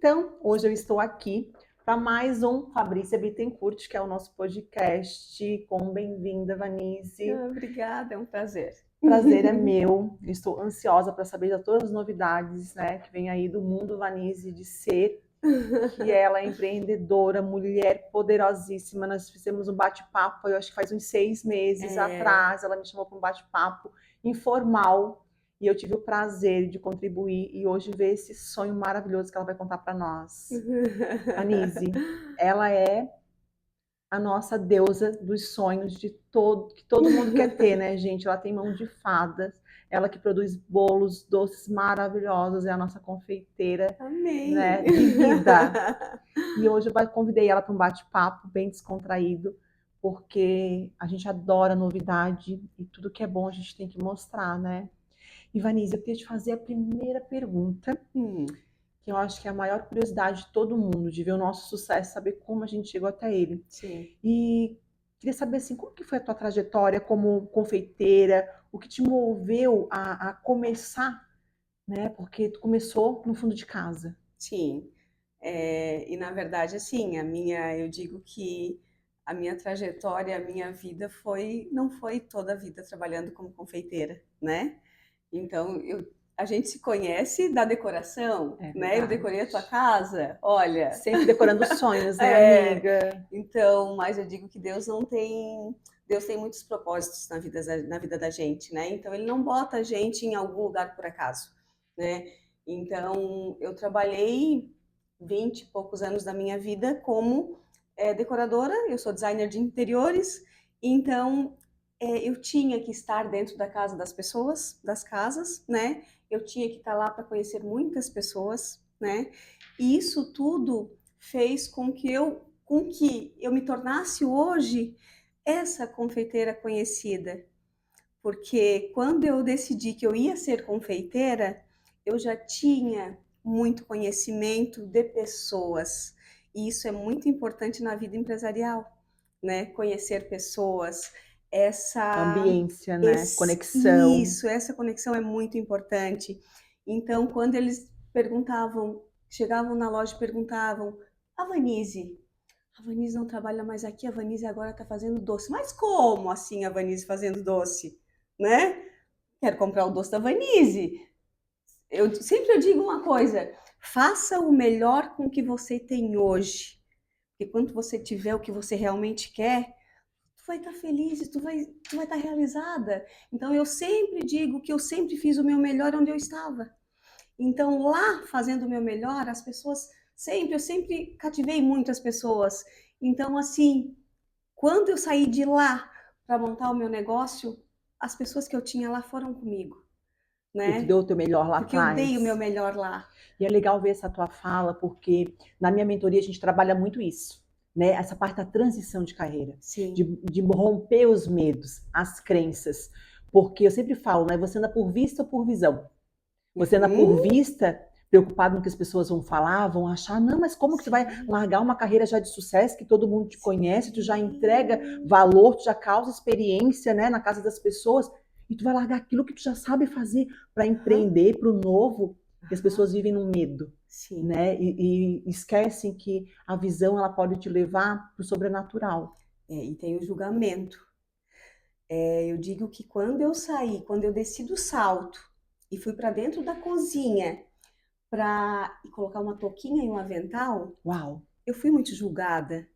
Então, hoje eu estou aqui para mais um Fabrícia Bittencourt, que é o nosso podcast. Bem-vinda, Vanise. Obrigada, é um prazer. Prazer é meu. Estou ansiosa para saber de todas as novidades, né, que vem aí do mundo Vanise de ser, que ela é empreendedora, mulher poderosíssima. Nós fizemos um bate-papo, eu acho que faz uns 6 meses atrás. Ela me chamou para um bate-papo informal e eu tive o prazer de contribuir e hoje ver esse sonho maravilhoso que ela vai contar para nós. Vanise, ela é a nossa deusa dos sonhos que todo mundo quer ter, né, gente? Ela tem mão de fadas, ela que produz bolos, doces maravilhosos, é a nossa confeiteira, Amém. né, de vida. E hoje eu convidei ela para um bate-papo bem descontraído, porque a gente adora novidade e tudo que é bom a gente tem que mostrar, né? E Vanise, eu queria te fazer a primeira pergunta, que eu acho que é a maior curiosidade de todo mundo, de ver o nosso sucesso, saber como a gente chegou até ele. Sim. E queria saber assim, como que foi a tua trajetória como confeiteira, o que te moveu a começar, né? Porque tu começou no fundo de casa. Sim. E na verdade, assim, eu digo que a minha trajetória, a minha vida não foi toda a vida trabalhando como confeiteira, né? Então, a gente se conhece da decoração, né? Eu decorei a tua casa, olha. Sempre decorando sonhos, né, amiga? Então, mas eu digo que Deus tem muitos propósitos na vida da gente, né? Então, Ele não bota a gente em algum lugar por acaso, né? Então, eu trabalhei 20 e poucos anos da minha vida como decoradora, eu sou designer de interiores, então eu tinha que estar dentro da casa das pessoas, das casas, né? Eu tinha que estar lá para conhecer muitas pessoas, né? E isso tudo fez com que eu me tornasse hoje essa confeiteira conhecida. Porque quando eu decidi que eu ia ser confeiteira, eu já tinha muito conhecimento de pessoas. E isso é muito importante na vida empresarial, né? Conhecer pessoas, Ambiência, né? Conexão. essa conexão é muito importante. Então, quando eles chegavam na loja e perguntavam, a Vanise não trabalha mais aqui, a Vanise agora está fazendo doce. Mas como assim a Vanise fazendo doce? Né? Quero comprar o doce da Vanise. Sempre eu digo uma coisa, faça o melhor com o que você tem hoje. Porque quando você tiver o que você realmente quer, tu vai estar feliz, tu vai estar realizada. Então eu sempre digo que eu sempre fiz o meu melhor onde eu estava. Então lá, fazendo o meu melhor, eu sempre cativei muitas pessoas. Então assim, quando eu saí de lá para montar o meu negócio, as pessoas que eu tinha lá foram comigo, E tu né? deu o teu melhor lá Porque eu atrás. dei o meu melhor lá. E é legal ver essa tua fala, porque na minha mentoria a gente trabalha muito isso, né? Essa parte da transição de carreira, Sim. de romper os medos, as crenças. Porque eu sempre falo, né? Você anda por vista ou por visão? Você anda por vista, preocupado no que as pessoas vão falar, vão achar, não, mas como que tu vai largar uma carreira já de sucesso, que todo mundo te conhece, tu já entrega valor, tu já causa experiência, né, na casa das pessoas, e tu vai largar aquilo que tu já sabe fazer para empreender, para o novo, e as pessoas vivem no medo, Sim. né, e esquecem que a visão ela pode te levar para o sobrenatural. E tem o julgamento. Eu digo que quando eu desci do salto e fui para dentro da cozinha para colocar uma touquinha e um avental, Uau! eu fui muito julgada,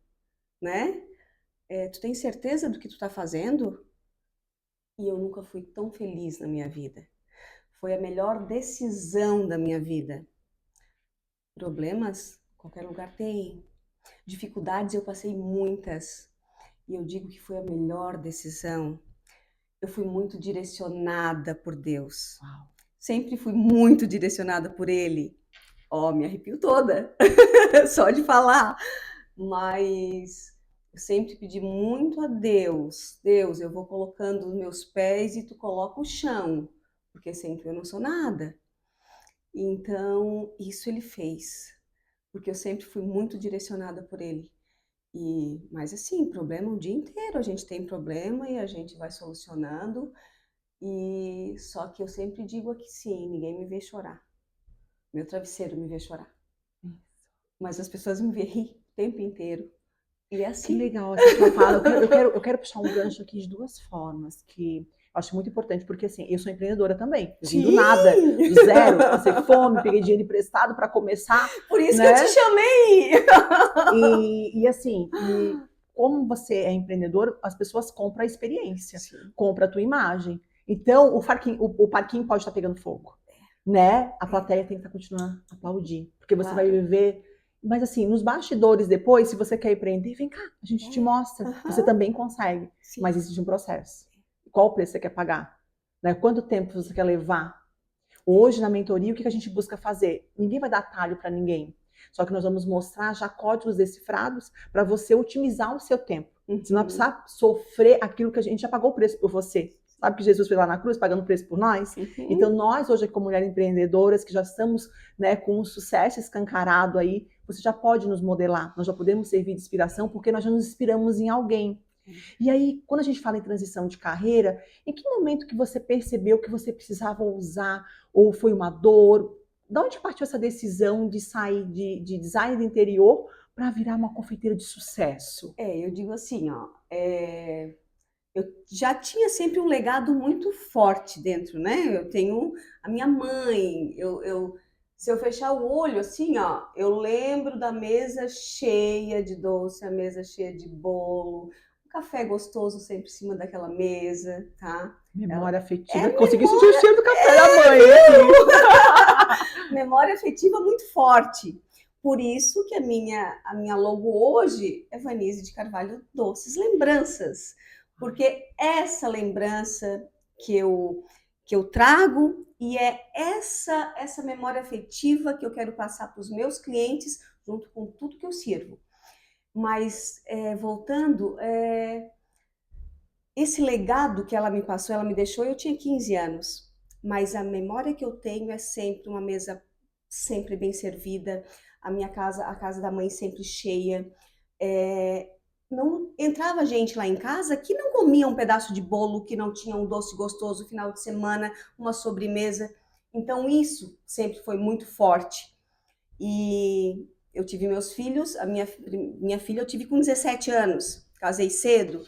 né? Tu tem certeza do que tu tá fazendo? E eu nunca fui tão feliz na minha vida. Foi a melhor decisão da minha vida. Problemas, qualquer lugar tem. Dificuldades, eu passei muitas. E eu digo que foi a melhor decisão. Eu fui muito direcionada por Deus. Uau. Sempre fui muito direcionada por Ele. Me arrepio toda, só de falar. Mas eu sempre pedi muito a Deus. Deus, eu vou colocando os meus pés e tu coloca o chão. Porque sem tu eu não sou nada. Então, isso Ele fez. Porque eu sempre fui muito direcionada por Ele. Mas assim, problema o dia inteiro. A gente tem problema e a gente vai solucionando. Só que eu sempre digo aqui sim, ninguém me vê chorar. Meu travesseiro me vê chorar. Mas as pessoas me veem o tempo inteiro. E é Que assim. legal essa sua fala. Eu quero puxar um gancho aqui de duas formas, que eu acho muito importante, porque assim, eu sou empreendedora também. Eu vim do nada, Sim! do zero, passei fome, peguei dinheiro emprestado para começar, Por isso que eu te né? chamei! E como você é empreendedor, as pessoas compram a experiência, Sim. compram a tua imagem. Então, o parquinho pode estar pegando fogo, né? A plateia tem que estar continuando a aplaudir, porque você vai Claro. viver. Mas assim, nos bastidores depois, se você quer empreender, vem cá, a gente te mostra. Você Aham. também consegue, Sim. mas existe um processo. Qual o preço você quer pagar? Né? Quanto tempo você quer levar? Hoje, na mentoria, o que a gente busca fazer? Ninguém vai dar atalho para ninguém. Só que nós vamos mostrar já códigos decifrados para você otimizar o seu tempo. Você não vai Uhum. precisar sofrer aquilo que a gente já pagou o preço por você. Sabe que Jesus foi lá na cruz pagando o preço por nós? Uhum. Então, nós hoje, como mulheres empreendedoras, que já estamos, né, com um sucesso escancarado aí, você já pode nos modelar. Nós já podemos servir de inspiração porque nós já nos inspiramos em alguém. E aí, quando a gente fala em transição de carreira, em que momento que você percebeu que você precisava usar, ou foi uma dor? De onde partiu essa decisão de sair de design do interior para virar uma confeiteira de sucesso? Eu digo assim, ó, eu já tinha sempre um legado muito forte dentro, né? Eu tenho a minha mãe, se eu fechar o olho assim, ó, eu lembro da mesa cheia de doce, a mesa cheia de bolo, um café gostoso sempre em cima daquela mesa, tá? Ela Memória é afetiva. Consegui sentir o cheiro do café da mãe aqui. memória afetiva muito forte. Por isso que a minha logo hoje é Vanise de Carvalho Doces Lembranças. Porque essa lembrança que eu trago e é essa memória afetiva que eu quero passar para os meus clientes junto com tudo que eu sirvo. Mas, voltando, esse legado que ela me passou, ela me deixou, eu tinha 15 anos. Mas a memória que eu tenho é sempre uma mesa sempre bem servida, a minha casa, a casa da mãe sempre cheia. Não entrava gente lá em casa que não comia um pedaço de bolo, que não tinha um doce gostoso no final de semana, uma sobremesa. Então isso sempre foi muito forte. E eu tive meus filhos, a minha filha eu tive com 17 anos, casei cedo.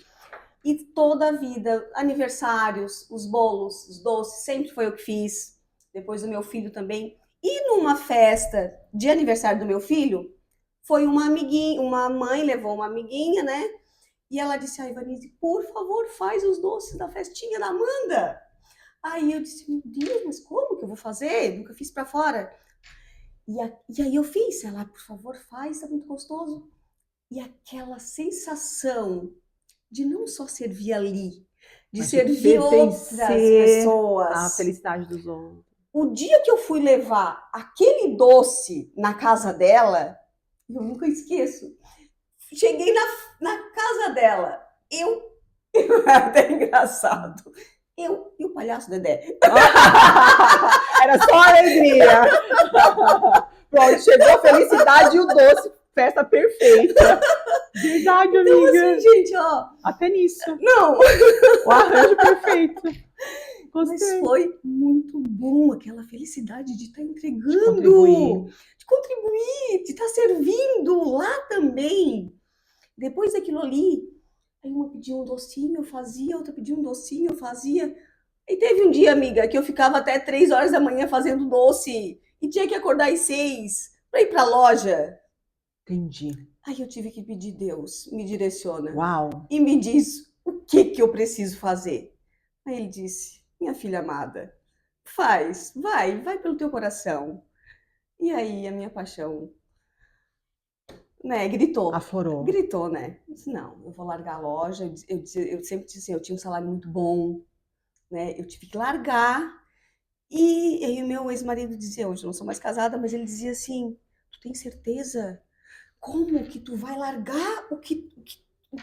E toda a vida, aniversários, os bolos, os doces, sempre foi eu que fiz. Depois do meu filho também. E numa festa de aniversário do meu filho, foi uma amiguinha, uma mãe levou uma amiguinha, né? E ela disse: ai, Vanise, por favor, faz os doces da festinha da Amanda. Aí eu disse: meu Deus, mas como que eu vou fazer? Nunca fiz para fora. E aí eu fiz. Ela, por favor, faz, tá muito gostoso. E aquela sensação de não só servir ali, de Mas de servir outras pertencer à pessoas. felicidade dos outros. O dia que eu fui levar aquele doce na casa dela, eu nunca esqueço. Cheguei na casa dela, até engraçado, eu e o palhaço Dedé. Era só alegria. Pronto, chegou a felicidade e o doce, festa perfeita. Verdade, Então, amiga. assim, gente, ó. Até nisso. Não, O arranjo perfeito. mas Gostei. foi muito bom aquela felicidade de estar De entregando, contribuir. de contribuir, de estar servindo lá também. Depois daquilo ali, aí uma pedia um docinho, eu fazia, outra pedia um docinho, eu fazia. E teve um dia, amiga, que eu ficava até 3 horas da manhã fazendo doce e tinha que acordar às 6 para ir para a loja. Entendi. Aí eu tive que pedir: Deus, me direciona Uau. e me diz o que eu preciso fazer. Aí ele disse: minha filha amada, faz, vai pelo teu coração. E aí a minha paixão, né, Aflorou. gritou, né? Eu disse: não, eu vou largar a loja. Eu sempre disse assim, eu tinha um salário muito bom, né? Eu tive que largar. E aí o meu ex-marido dizia, hoje eu não sou mais casada, mas ele dizia assim: tu tem certeza? Como que tu vai largar o que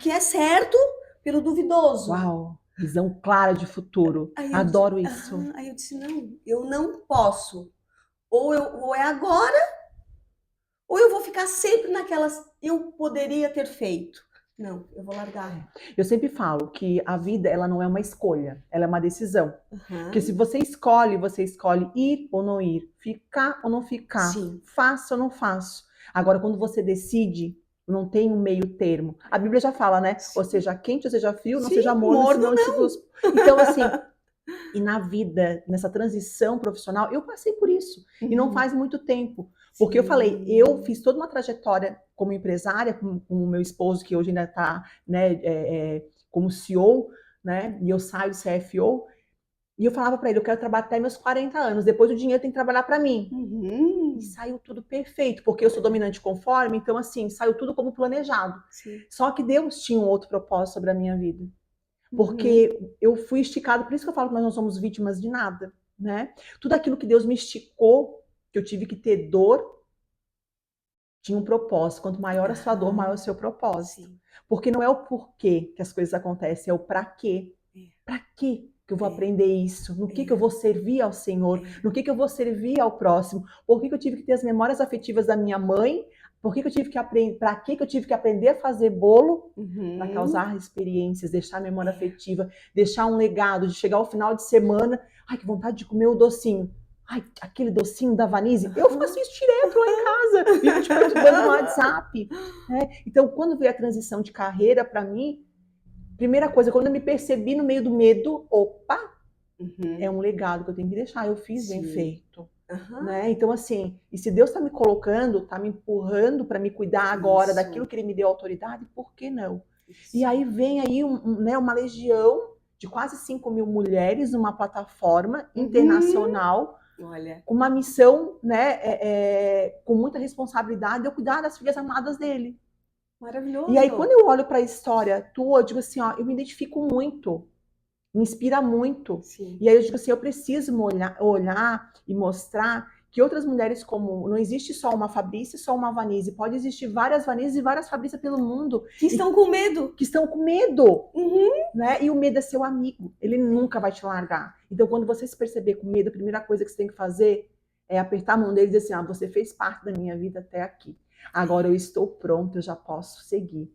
é certo pelo duvidoso? Uau. Visão clara de futuro. Adoro isso. Aí eu disse: não, eu não posso. Ou é agora, ou eu vou ficar sempre naquelas, eu poderia ter feito. Não, eu vou largar. Eu sempre falo que a vida, ela não é uma escolha, ela é uma decisão. Porque se Uhum. você escolhe ir ou não ir, ficar ou não ficar, Sim. faço ou não faço. Agora, quando você decide, não tem um meio termo. A Bíblia já fala, né? Ou seja quente, ou seja frio, não Sim, seja morno, morno senão eu te cuspo. Então, assim, e na vida, nessa transição profissional, eu passei por isso. E não faz muito tempo. Porque eu falei, eu fiz toda uma trajetória como empresária, com o meu esposo, que hoje ainda está, né, como CEO, né? E eu saio do CFO. E eu falava para ele, eu quero trabalhar até meus 40 anos, depois o dinheiro tem que trabalhar para mim. E saiu tudo perfeito, porque eu sou dominante conforme, então assim, saiu tudo como planejado. Sim. Só que Deus tinha um outro propósito sobre a minha vida. Porque eu fui esticado, por isso que eu falo que nós não somos vítimas de nada, né? Tudo aquilo que Deus me esticou, que eu tive que ter dor, tinha um propósito. Quanto maior a sua dor, maior o seu propósito. Sim. Porque não é o porquê que as coisas acontecem, é o para quê. Para quê que eu vou aprender isso? No que eu vou servir ao Senhor? No que eu vou servir ao próximo? Por que eu tive que ter as memórias afetivas da minha mãe? Por que eu tive que aprender? Para que eu tive que aprender a fazer bolo? Para causar experiências, deixar memória afetiva, deixar um legado, de chegar ao final de semana, ai, que vontade de comer o docinho. Ai, aquele docinho da Vanise, eu faço isso direto lá em casa, vivo te perturbando no WhatsApp. Né? Então, quando veio a transição de carreira para mim, primeira coisa, quando eu me percebi no meio do medo, opa, é um legado que eu tenho que deixar, eu fiz bem feito. Né? Então, assim, e se Deus está me colocando, está me empurrando para me cuidar agora daquilo que Ele me deu autoridade, por que não? E aí vem aí né, uma legião de quase 5 mil mulheres numa plataforma internacional, Olha, com uma missão, né, com muita responsabilidade, de eu cuidar das filhas amadas dele. maravilhoso. E aí, quando eu olho para a história tua, eu digo assim, ó, eu me identifico muito, me inspira muito. Sim. E aí eu digo assim, eu preciso olhar e mostrar que outras mulheres como... Não existe só uma Fabrícia, só uma Vanise. Pode existir várias Vanises e várias Fabrícias pelo mundo. Que estão com medo. Que estão com medo. Né? E o medo é seu amigo. Ele nunca vai te largar. Então, quando você se perceber com medo, a primeira coisa que você tem que fazer é apertar a mão dele e dizer assim, ah, você fez parte da minha vida até aqui. Agora eu estou pronto, eu já posso seguir.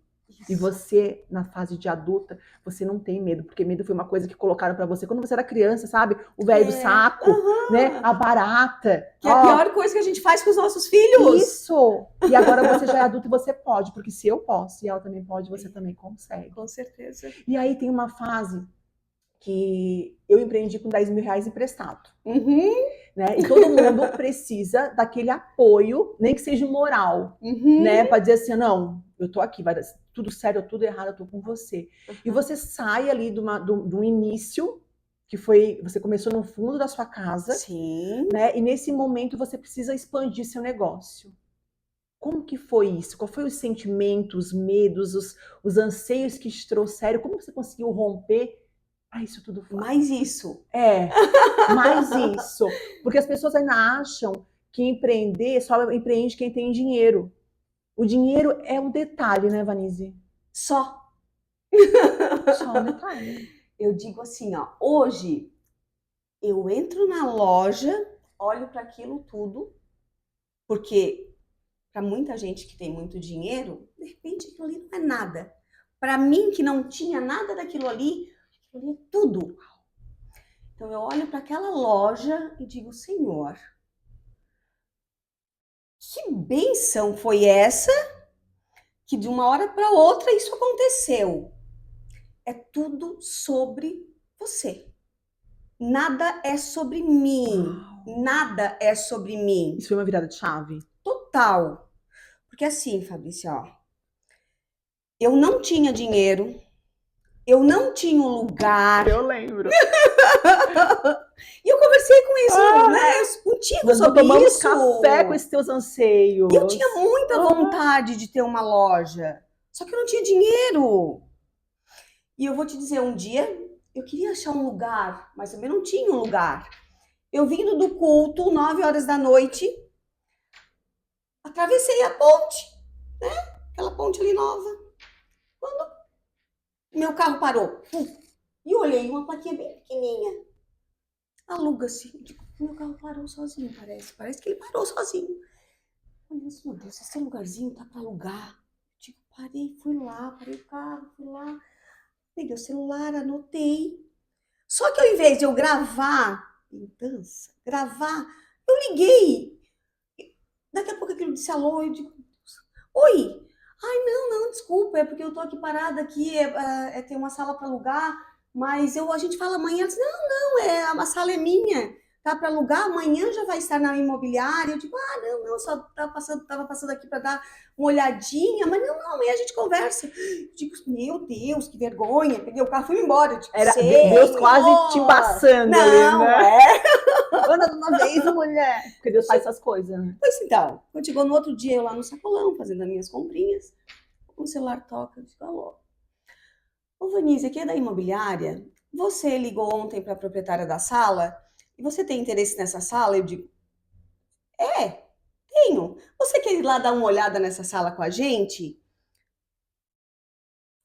E você, na fase de adulta, você não tem medo, porque medo foi uma coisa que colocaram pra você quando você era criança, sabe? O velho do saco, né? A barata. Que é a pior coisa que a gente faz com os nossos filhos. Isso! E agora você já é adulto e você pode, porque se eu posso e ela também pode, você também consegue. Com certeza. E aí tem uma fase que eu empreendi com 10 mil reais emprestado. Né? E todo mundo precisa daquele apoio, nem que seja moral, né? Para dizer assim, não, eu tô aqui, vai dar tudo certo ou tudo errado, eu tô com você. E você sai ali do início, que foi, você começou no fundo da sua casa, né? E nesse momento você precisa expandir seu negócio. Como que foi isso? Qual foi os sentimentos, os medos, os anseios que te trouxeram? Como você conseguiu romper? Ah, isso tudo foi. Mais isso. Mais isso. Porque as pessoas ainda acham que empreender só empreende quem tem dinheiro. O dinheiro é um detalhe, né, Vanise? Só um detalhe. Eu digo assim, ó, hoje eu entro na loja, olho para aquilo tudo, porque para muita gente que tem muito dinheiro, de repente aquilo ali não é nada. Para mim, que não tinha nada daquilo ali é tudo. Então eu olho para aquela loja e digo, Senhor, que bênção foi essa que de uma hora para outra isso aconteceu? É tudo sobre você. Nada é sobre mim. Nada é sobre mim. Isso foi uma virada de chave. Total. Porque assim, Fabrícia, ó, eu não tinha dinheiro, eu não tinha um lugar. Eu lembro. E eu conversei com isso, né, contigo Nós sobre tomamos isso. Café com esses teus anseios. E eu tinha muita vontade de ter uma loja, só que eu não tinha dinheiro. E eu vou te dizer, um dia eu queria achar um lugar, mas também não tinha um lugar. Eu vindo do culto, 9 horas da noite, atravessei a ponte, né? Aquela ponte ali nova. Quando meu carro parou, e olhei uma plaquinha bem pequenininha. Aluga-se. Meu carro parou sozinho, parece que ele parou sozinho. Olha assim, meu Deus, esse lugarzinho tá para alugar. Tipo, parei, fui lá, parei o carro, fui lá, peguei o celular, anotei. Só que ao invés de eu gravar, eu liguei. Daqui a pouco aquilo disse alô, eu digo, Oi! Ai, não, desculpa, é porque eu tô aqui parada aqui, tem uma sala para alugar, mas a gente fala amanhã. Ela disse, não, a sala é minha, tá para alugar, amanhã já vai estar na imobiliária. Eu digo, não, só tava passando aqui para dar uma olhadinha, mas não, amanhã a gente conversa. Eu digo, meu Deus, que vergonha, peguei o carro e fui embora. Eu digo, Era Deus quase te passando ali, não, né? Anda de uma vez, mulher. Porque Deus faz essas coisas, né? Pois então, quando chegou no outro dia, eu lá no sacolão, fazendo as minhas comprinhas, o celular toca, eu digo, alô. Ô, Vanise, aqui é da imobiliária. Você ligou ontem para a proprietária da sala e você tem interesse nessa sala? Eu digo, tenho. Você quer ir lá dar uma olhada nessa sala com a gente?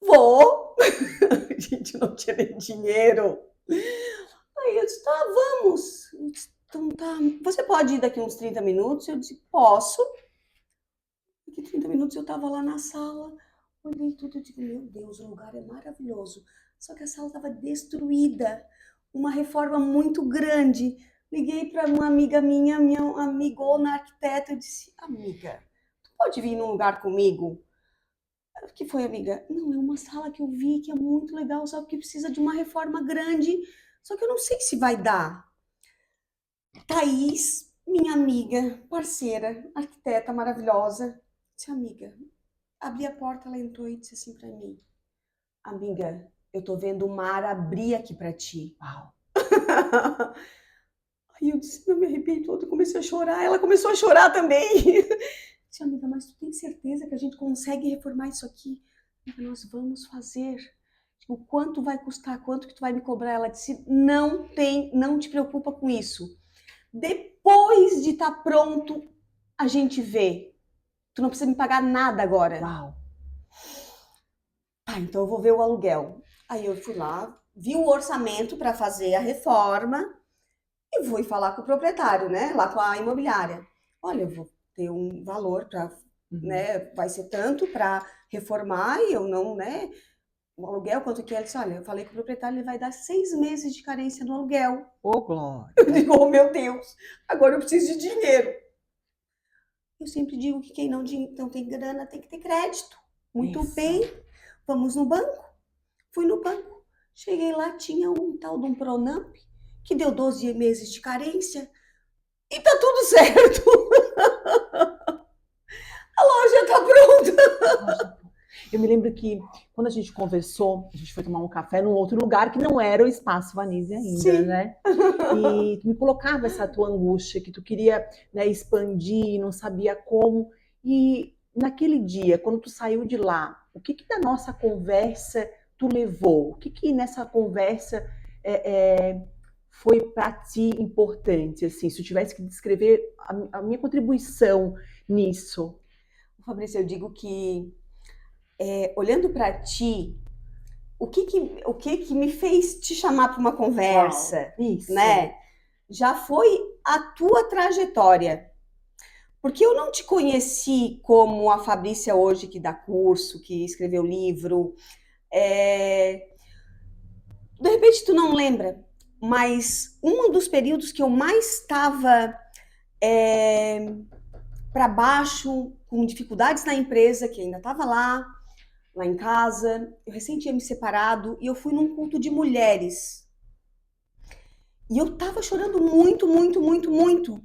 Vou. A gente não tinha nem dinheiro. Aí eu disse, tá, vamos. Eu disse, então tá. Você pode ir daqui uns 30 minutos? Eu disse, posso. Daqui 30 minutos eu tava lá na sala, olhei tudo e digo, meu Deus, o lugar é maravilhoso. Só que a sala estava destruída, uma reforma muito grande. Liguei para uma amiga minha amigona arquiteta, eu disse, amiga, tu pode vir num lugar comigo? O que foi, amiga? Não, é uma sala que eu vi que é muito legal, só que precisa de uma reforma grande, só que eu não sei se vai dar. Thaís, minha amiga, parceira, arquiteta maravilhosa, disse, amiga, abri a porta, ela entrou e disse assim pra mim, amiga, eu tô vendo o mar abrir aqui pra ti. Uau. Aí eu disse, não, me arrepiei toda, eu comecei a chorar, ela começou a chorar também. Disse, amiga, mas tu tem certeza que a gente consegue reformar isso aqui? Amiga, nós vamos fazer. O quanto vai custar, quanto que tu vai me cobrar? Ela disse, não te preocupa com isso. Depois de estar pronto, a gente vê. Tu não precisa me pagar nada agora. Uau. Ah, então eu vou ver o aluguel. Aí eu fui lá, vi o orçamento para fazer a reforma e fui falar com o proprietário, né? Lá com a imobiliária. Olha, eu vou ter um valor para, né? Vai ser tanto para reformar e eu não, né? O aluguel, quanto que é? Ele disse, olha, eu falei com o proprietário, ele vai dar 6 meses de carência no aluguel. Ô, glória. Eu digo, oh meu Deus, agora eu preciso de dinheiro. Eu sempre digo que quem não tem grana tem que ter crédito. Muito Isso. bem, vamos no banco. Fui no banco, cheguei lá, tinha um tal de um Pronamp, que deu 12 meses de carência, e tá tudo certo. A loja tá pronta. Eu me lembro que quando a gente conversou, a gente foi tomar um café num outro lugar que não era o Espaço Vanise ainda, Sim. né? E tu me colocava essa tua angústia, que tu queria, né, expandir, não sabia como. E naquele dia, quando tu saiu de lá, o que da nossa conversa tu levou? O que nessa conversa foi para ti importante? Assim, se eu tivesse que descrever a minha contribuição nisso. Fabrício, eu digo que olhando para ti, o que me fez te chamar para uma conversa, Isso. né? Já foi a tua trajetória. Porque eu não te conheci como a Fabrícia hoje, que dá curso, que escreveu livro. De repente tu não lembra, mas um dos períodos que eu mais estava para baixo, com dificuldades na empresa, que ainda estava lá em casa, eu recém tinha me separado e eu fui num culto de mulheres. E eu tava chorando muito, muito, muito, muito.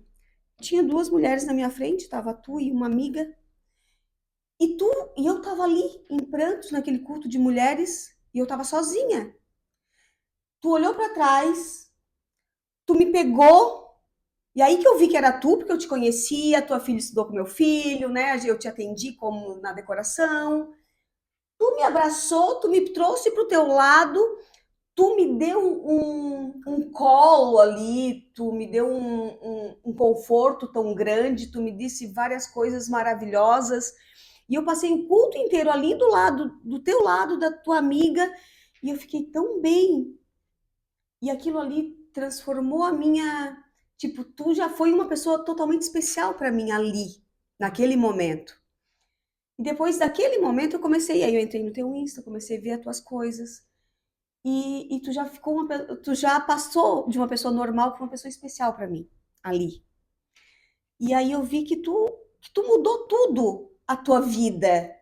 Tinha 2 mulheres na minha frente, tava tu e uma amiga. E eu tava ali em prantos naquele culto de mulheres e eu tava sozinha. Tu olhou para trás, tu me pegou, e aí que eu vi que era tu, porque eu te conhecia, tua filha estudou com meu filho, né? Eu te atendi como na decoração. Tu me abraçou, tu me trouxe pro teu lado, tu me deu um colo ali, tu me deu um conforto tão grande, tu me disse várias coisas maravilhosas. E eu passei o culto inteiro ali do teu lado, da tua amiga, e eu fiquei tão bem. E aquilo ali transformou a minha... Tipo, tu já foi uma pessoa totalmente especial para mim ali, naquele momento. E depois daquele momento aí eu entrei no teu Insta, comecei a ver as tuas coisas. E tu já passou de uma pessoa normal para uma pessoa especial para mim, ali. E aí eu vi que tu mudou tudo a tua vida.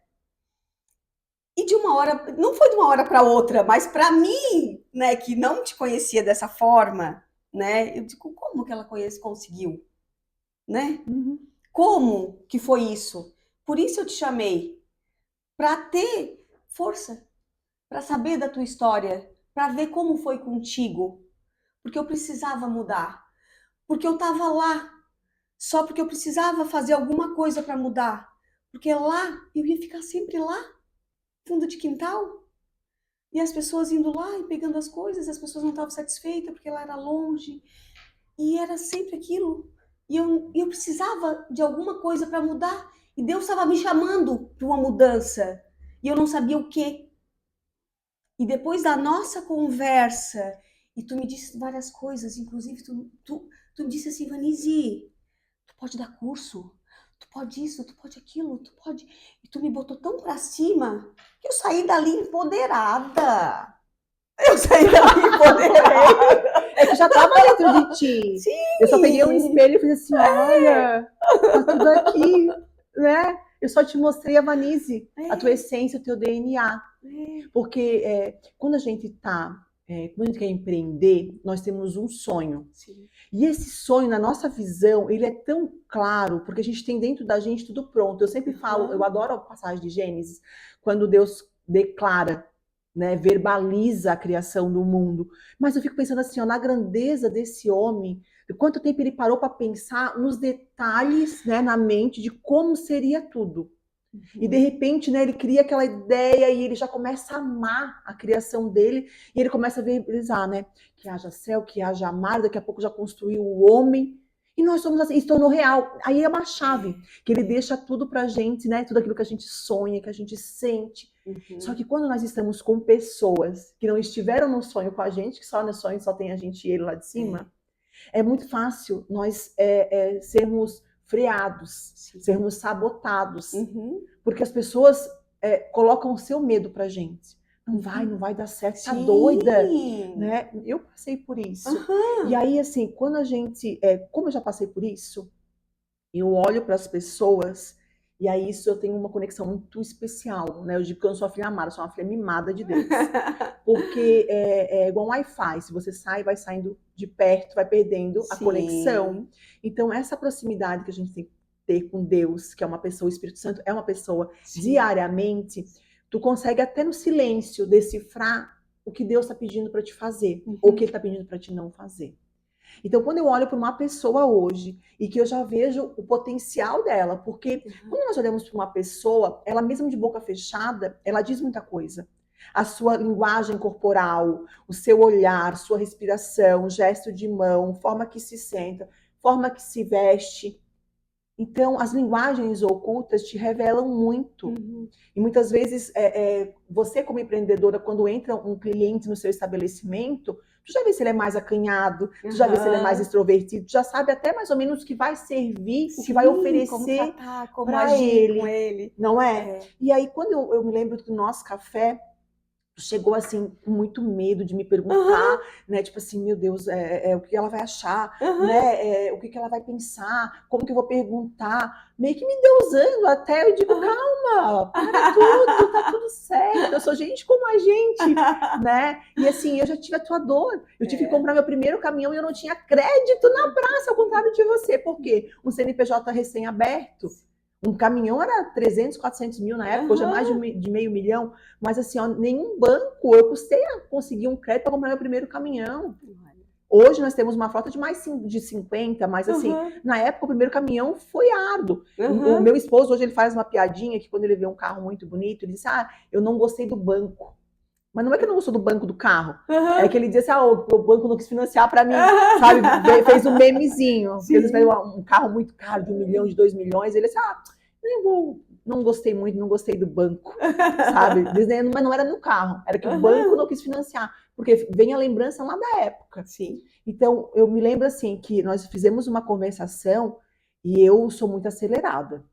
E de uma hora, não foi de uma hora para outra, mas para mim, né, que não te conhecia dessa forma, né, eu digo, como que ela conseguiu, né? Uhum. Como que foi isso? Por isso eu te chamei, para ter força, para saber da tua história, para ver como foi contigo, porque eu precisava mudar, porque eu estava lá, só porque eu precisava fazer alguma coisa para mudar, porque lá eu ia ficar sempre lá, fundo de quintal, e as pessoas indo lá e pegando as coisas, as pessoas não estavam satisfeitas porque lá era longe, e era sempre aquilo. E eu precisava de alguma coisa para mudar, e Deus estava me chamando para uma mudança, e eu não sabia o quê. E depois da nossa conversa, e tu me disse várias coisas, inclusive tu me disse assim, Vanise, tu pode dar curso, tu pode isso, tu pode aquilo, tu pode... E tu me botou tão pra cima que eu saí dali empoderada. Eu saí dali empoderada. É que já estava dentro de ti. Sim. Eu só peguei um espelho e fiz assim, olha, tá tudo aqui, né? Eu só te mostrei a Vanise, a tua essência, o teu DNA. Porque quando a gente quando a gente quer empreender, nós temos um sonho. Sim. E esse sonho, na nossa visão, ele é tão claro, porque a gente tem dentro da gente tudo pronto. Eu sempre falo, eu adoro a passagem de Gênesis, quando Deus declara, né, verbaliza a criação do mundo. Mas eu fico pensando assim, ó, na grandeza desse homem, de quanto tempo ele parou para pensar nos detalhes, né, na mente de como seria tudo. E de repente, né, ele cria aquela ideia e ele já começa a amar a criação dele e ele começa a verbalizar, né? Que haja céu, que haja mar, daqui a pouco já construiu o homem. E nós somos assim, isso tornou real. Aí é uma chave que ele deixa tudo pra gente, né? Tudo aquilo que a gente sonha, que a gente sente. Só que quando nós estamos com pessoas que não estiveram no sonho com a gente, que só no sonho só tem a gente e ele lá de cima, é muito fácil nós sermos freados, sermos sabotados. Porque as pessoas colocam o seu medo pra gente. Não vai dar certo, tá doida, né? Eu passei por isso. E aí, assim, quando a gente, como eu já passei por isso, eu olho para as pessoas e aí isso eu tenho uma conexão muito especial, né? Eu digo que eu não sou uma filha amada, eu sou uma filha mimada de Deus. Porque é igual um Wi-Fi, se você sai, vai saindo de perto, vai perdendo a conexão. Então, essa proximidade que a gente tem que ter com Deus, que é uma pessoa, o Espírito Santo é uma pessoa, diariamente, tu consegue até no silêncio decifrar o que Deus está pedindo para te fazer, ou o que Ele está pedindo para te não fazer. Então, quando eu olho para uma pessoa hoje e que eu já vejo o potencial dela, porque quando nós olhamos para uma pessoa, ela mesmo de boca fechada, ela diz muita coisa. A sua linguagem corporal, o seu olhar, sua respiração, gesto de mão, forma que se senta, forma que se veste. Então, as linguagens ocultas te revelam muito. E muitas vezes, você como empreendedora, quando entra um cliente no seu estabelecimento, tu já vê se ele é mais acanhado, tu já vê se ele é mais extrovertido, tu já sabe até mais ou menos o que vai servir, o que vai oferecer para ele, não é? E aí, quando eu me lembro do nosso café, chegou assim com muito medo de me perguntar, né? Tipo assim, meu Deus, o que ela vai achar, né? O que ela vai pensar, como que eu vou perguntar, meio que me endeusando até, eu digo, calma, para tudo, tá tudo certo, eu sou gente como a gente, né? E assim, eu já tive a tua dor, eu tive que comprar meu primeiro caminhão e eu não tinha crédito na praça, ao contrário de você, por quê? Um CNPJ recém-aberto, um caminhão era 300, 400 mil na época, hoje é mais de meio milhão. Mas assim, ó, nenhum banco, eu custei a conseguir um crédito para comprar meu primeiro caminhão. Hoje nós temos uma frota de mais de 50, mas assim, na época o primeiro caminhão foi árduo. O meu esposo hoje ele faz uma piadinha que quando ele vê um carro muito bonito, ele diz, eu não gostei do banco. Mas não é que eu não gostou do banco do carro. É que ele diz assim, o banco não quis financiar para mim, sabe? Fez um memezinho. Às vezes veio um carro muito caro, de 1 milhão, de 2 milhões. Ele disse, não gostei muito, não gostei do banco, sabe? Dizendo, mas não era no carro, era que o banco não quis financiar. Porque vem a lembrança lá da época. Então, eu me lembro assim, que nós fizemos uma conversação e eu sou muito acelerada.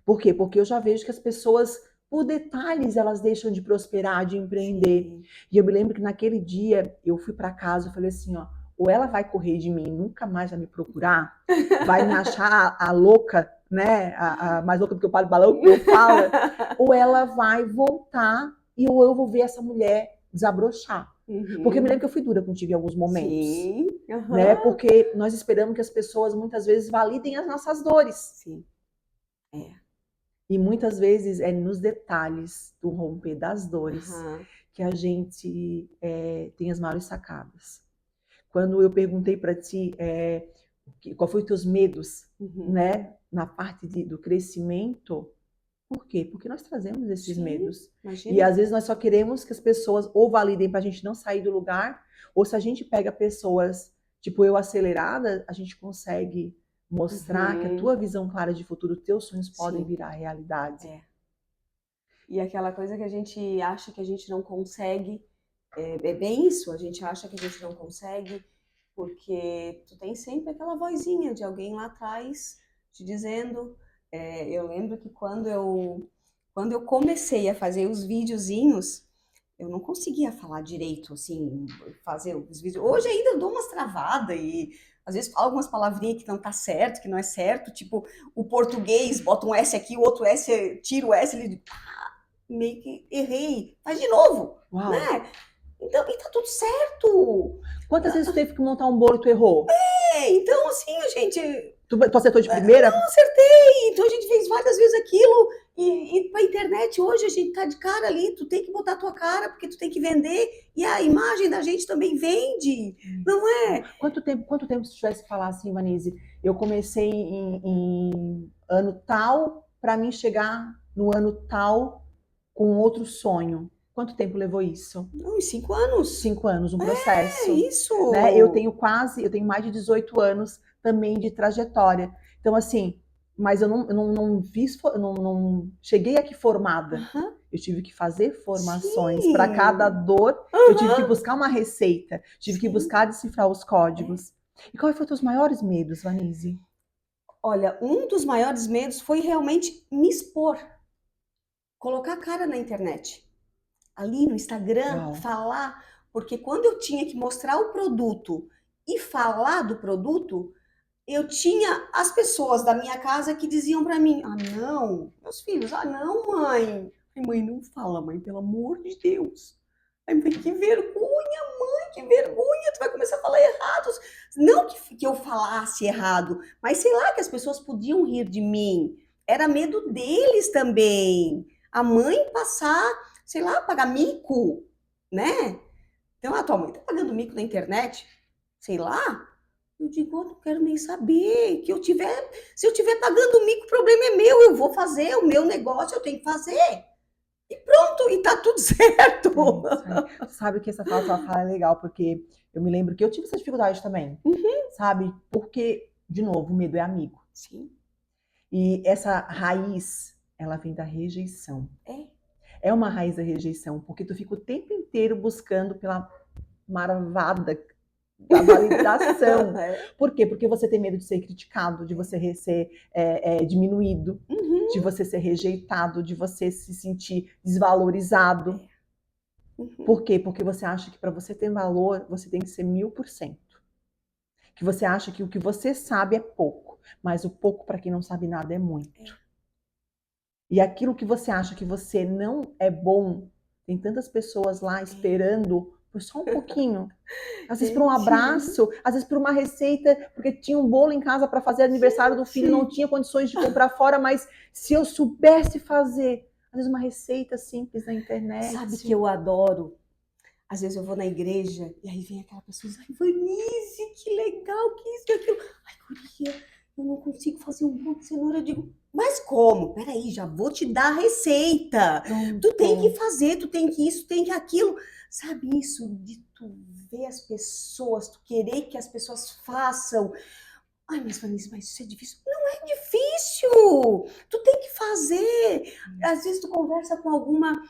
Por quê? Porque eu já vejo que as pessoas, por detalhes, elas deixam de prosperar, de empreender. E eu me lembro que naquele dia, eu fui para casa e falei assim, ou ela vai correr de mim, nunca mais vai me procurar, vai me achar a louca, né, a mais louca do que o palio balão, que eu falo, ou ela vai voltar e ou eu vou ver essa mulher desabrochar. Porque eu me lembro que eu fui dura contigo em alguns momentos. Sim. Né? Porque nós esperamos que as pessoas muitas vezes validem as nossas dores. Sim. É. E muitas vezes é nos detalhes do romper das dores que a gente tem as maiores sacadas. Quando eu perguntei para ti qual foi os teus medos, né, na parte do crescimento, por quê? Porque nós trazemos esses medos. Imagina. E às vezes nós só queremos que as pessoas ou validem para a gente não sair do lugar, ou se a gente pega pessoas, tipo eu acelerada, a gente consegue mostrar que a tua visão clara de futuro, teus sonhos podem virar realidade. É. E aquela coisa que a gente acha que a gente não consegue, é bem isso, a gente acha que a gente não consegue, porque tu tem sempre aquela vozinha de alguém lá atrás te dizendo. Eu lembro que quando eu comecei a fazer os videozinhos, eu não conseguia falar direito, assim, fazer os vídeos. Hoje ainda eu dou umas travadas e às vezes falo algumas palavrinhas que não tá certo, que não é certo, tipo, o português bota um S aqui, o outro S, tira o S, ele meio que errei, faz de novo, né? Então, e tá tudo certo. Quantas vezes tu teve que montar um bolo e tu errou? Então assim, a gente... Tu acertou de primeira? Não, acertei. Então a gente fez várias vezes aquilo. E pra internet hoje a gente tá de cara ali. Tu tem que botar a tua cara, porque tu tem que vender. E a imagem da gente também vende. Não é? Quanto tempo se tivesse que falar assim, Vanise? Eu comecei em ano tal, para mim chegar no ano tal com outro sonho. Quanto tempo levou isso? Não, em 5 anos. 5 anos, um processo. Isso. Né? Eu tenho mais de 18 anos também de trajetória. Então, assim, mas eu não cheguei aqui formada. Eu tive que fazer formações para cada dor. Eu tive que buscar uma receita. Tive que buscar decifrar os códigos. E qual foi os teus maiores medos, Vanise? Olha, um dos maiores medos foi realmente me expor. Colocar a cara na internet. Ali no Instagram, falar. Porque quando eu tinha que mostrar o produto e falar do produto, eu tinha as pessoas da minha casa que diziam para mim: ah, não, meus filhos, ah, não, mãe. Mãe, não fala, mãe, pelo amor de Deus. Ai, mãe, que vergonha, mãe, que vergonha, tu vai começar a falar errado. Não que eu falasse errado, mas sei lá, que as pessoas podiam rir de mim. Era medo deles também. A mãe passar, sei lá, pagar mico, né? Então, a tua mãe tá pagando mico na internet, sei lá. Eu digo, eu não quero nem saber. Se eu tiver pagando mico, o problema é meu. Eu vou fazer o meu negócio, eu tenho que fazer. E pronto, e tá tudo certo. Sabe que essa fala é legal, porque eu me lembro que eu tive essa dificuldade também. Sabe? Porque, de novo, o medo é amigo. Sim. E essa raiz, ela vem da rejeição. É uma raiz da rejeição, porque tu fica o tempo inteiro buscando pela marvada da validação. Por quê? Porque você tem medo de ser criticado, de você ser diminuído, de você ser rejeitado, de você se sentir desvalorizado. Por quê? Porque você acha que para você ter valor, você tem que ser 1000%. Que você acha que o que você sabe é pouco, mas o pouco para quem não sabe nada é muito. E aquilo que você acha que você não é bom, tem tantas pessoas lá esperando por só um pouquinho. Às vezes por um abraço, às vezes por uma receita, porque tinha um bolo em casa para fazer aniversário do filho, não tinha condições de comprar fora, mas se eu soubesse fazer, às vezes uma receita simples na internet. Sabe que eu adoro? Às vezes eu vou na igreja e aí vem aquela pessoa e diz: ai, Vanise, que legal, que isso, que aquilo. Ai, guria, eu não consigo fazer um bolo de cenoura. Eu digo, mas como? Peraí, já vou te dar a receita. Tu tem que fazer, tu tem que isso, tem que aquilo. Sabe isso de tu ver as pessoas, tu querer que as pessoas façam. Ai, mas Vanise, mas isso é difícil. Não é difícil. Tu tem que fazer. Às vezes tu conversa com alguma